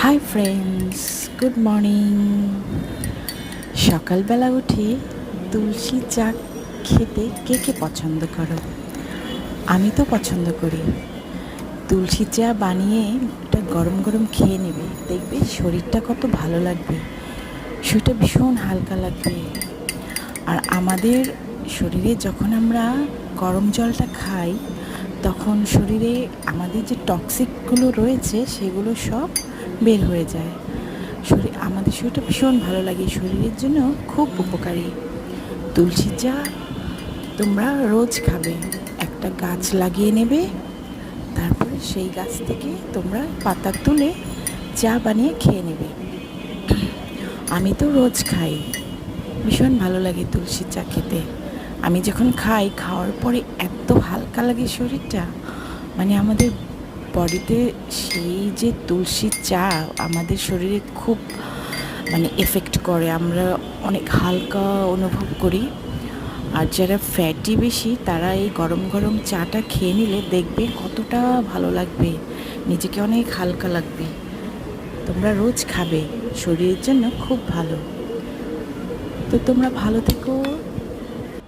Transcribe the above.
Hi friends, good morning. সকালবেলা উঠে তুলসী চা খেতে কে কে পছন্দ করো? আমি তো পছন্দ করি। তুলসী চা বানিয়ে এটা গরম গরম খেয়ে নেবে, দেখবে শরীরটা কত ভালো লাগবে, শরীরটা ভীষণ হালকা লাগবে। আর আমাদের শরীরে যখন আমরা গরম জলটা খাই, তখন শরীরে আমাদের যে টক্সিকগুলো রয়েছে সেগুলো সব বের হয়ে যায়। আমাদের শরীরটা ভীষণ ভালো লাগে, শরীরের জন্য খুব উপকারী। তুলসী চা তোমরা রোজ খাবে। একটা গাছ লাগিয়ে নেবে, তারপরে সেই গাছ থেকে তোমরা পাতা তুলে চা বানিয়ে খেয়ে নেবে। আমি তো রোজ খাই, ভীষণ ভালো লাগে তুলসী চা খেতে। আমি যখন খাই, খাওয়ার পরে এত হালকা লাগে শরীরটা, মানে আমাদের বডিতে সেই যে তুলসী চা আমাদের শরীরে খুব এফেক্ট করে, আমরা অনেক হালকা অনুভব করি। আর যারা ফ্যাটি বেশি তারা এই গরম গরম চাটা খেয়ে নিলে দেখবে কতটা ভালো লাগবে, নিজেকে অনেক হালকা লাগবে। তোমরা রোজ খাবে, শরীরের জন্য খুব ভালো। তো তোমরা ভালো থেকো,